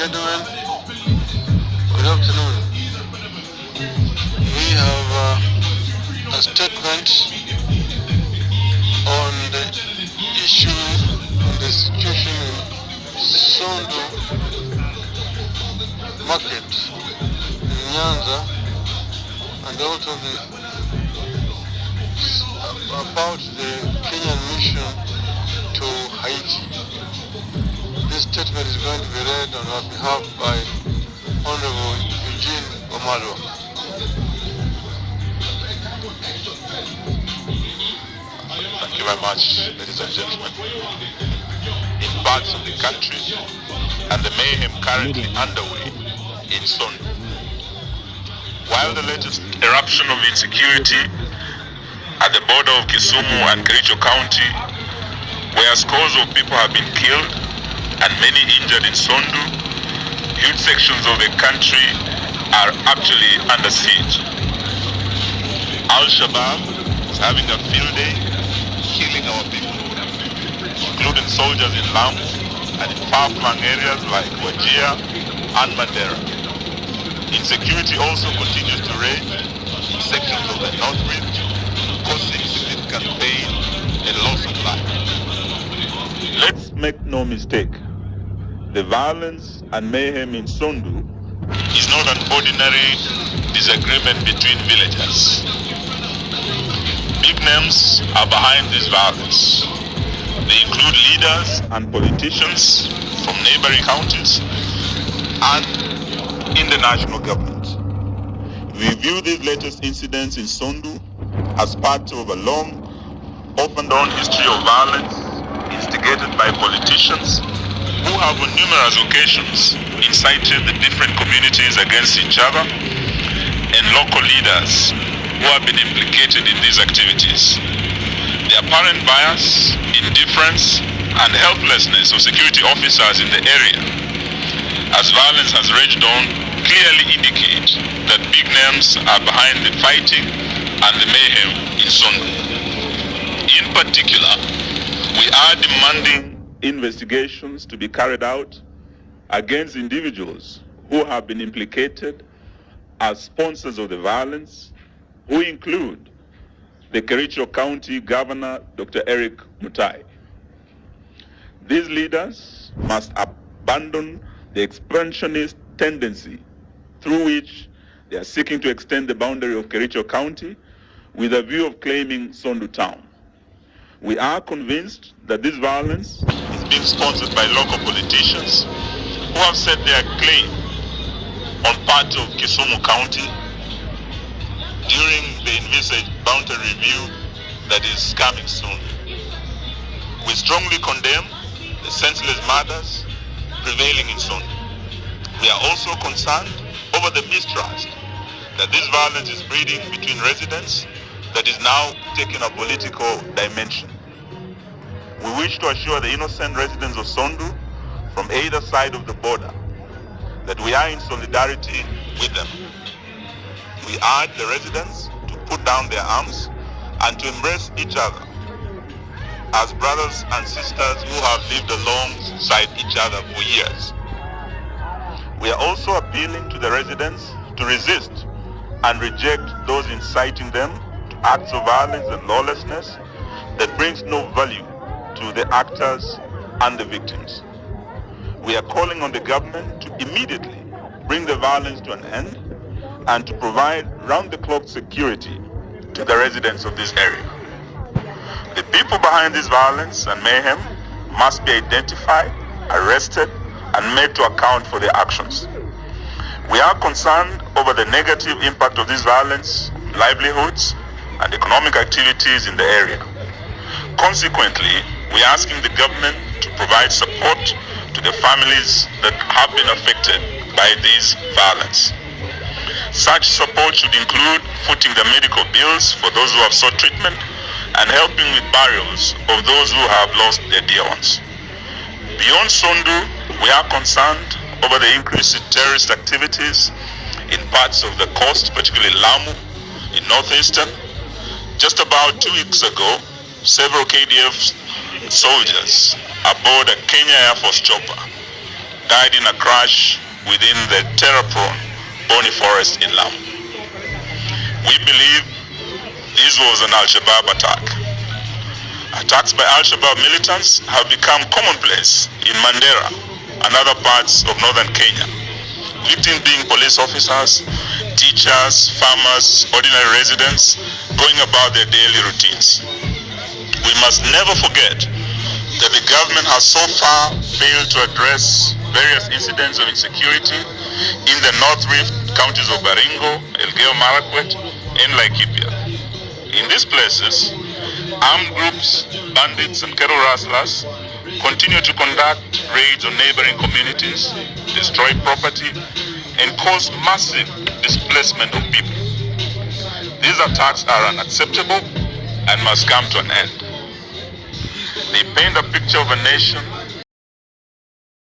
gentlemen, good afternoon. We have a statement on the issue of the situation in Sondu market in Nyanza, and also about the Kenyan mission to Haiti. This statement is going to be read on our behalf by Honorable Eugene Omalo. Thank you very much, ladies and gentlemen. In parts of the country and the mayhem currently underway in Sondu. While the latest eruption of insecurity at the border of Kisumu and Kericho County, where scores of people have been killed and many injured in Sondu, huge sections of the country are actually under siege. Al-Shabaab is having a field day killing our people, including soldiers in Lamu and in far-flung areas like Wajir and Mandera. Insecurity also continues to rage in sections of the North Ridge, causing significant pain and loss of life. Let's make no mistake. The violence and mayhem in Sondu is not an ordinary disagreement between villagers. Big names are behind this violence. They include leaders and politicians from neighboring counties and in the national government. We view these latest incidents in Sondu as part of a long, off and on history of violence instigated by politicians who have on numerous occasions incited the different communities against each other, and local leaders who have been implicated in these activities. The apparent bias, indifference, and helplessness of security officers in the area, as violence has raged on, clearly indicate that big names are behind the fighting and the mayhem in Sondu. In particular, we are demanding investigations to be carried out against individuals who have been implicated as sponsors of the violence, who include the Kericho County Governor, Dr. Eric Mutai. These leaders must abandon the expansionist tendency through which they are seeking to extend the boundary of Kericho County with a view of claiming Sondu town. We are convinced that this violence is being sponsored by local politicians who have set their claim on part of Kisumu County during the envisaged boundary review that is coming soon. We strongly condemn the senseless murders prevailing in Sondu. We are also concerned over the mistrust that this violence is breeding between residents that is now taking a political dimension. We wish to assure the innocent residents of Sondu from either side of the border that we are in solidarity with them. We urge the residents to put down their arms and to embrace each other as brothers and sisters who have lived alongside each other for years. We are also appealing to the residents to resist and reject those inciting them to acts of violence and lawlessness that brings no value to the actors and the victims. We are calling on the government to immediately bring the violence to an end and to provide round-the-clock security to the residents of this area. The people behind this violence and mayhem must be identified, arrested, and made to account for their actions. We are concerned over the negative impact of this violence, livelihoods, and economic activities in the area. Consequently, we are asking the government to provide support to the families that have been affected by this violence. Such support should include footing the medical bills for those who have sought treatment and helping with burials of those who have lost their dear ones. Beyond Sondu, we are concerned over the increase in terrorist activities in parts of the coast, particularly Lamu, in northeastern. Just about 2 weeks ago, several KDF soldiers aboard a Kenya Air Force chopper died in a crash within the terror-prone Boni Forest in Lamu. We believe this was an Al-Shabaab attack. Attacks by Al-Shabaab militants have become commonplace in Mandera and other parts of northern Kenya. Victims being police officers, teachers, farmers, ordinary residents, going about their daily routines. We must never forget that the government has so far failed to address various incidents of insecurity in the North Rift counties of Baringo, Elgeyo Marakwet, and Laikipia. In these places, armed groups, bandits, and cattle rustlers continue to conduct raids on neighboring communities, destroy property, and cause massive displacement of people. These attacks are unacceptable and must come to an end. They paint a picture of a nation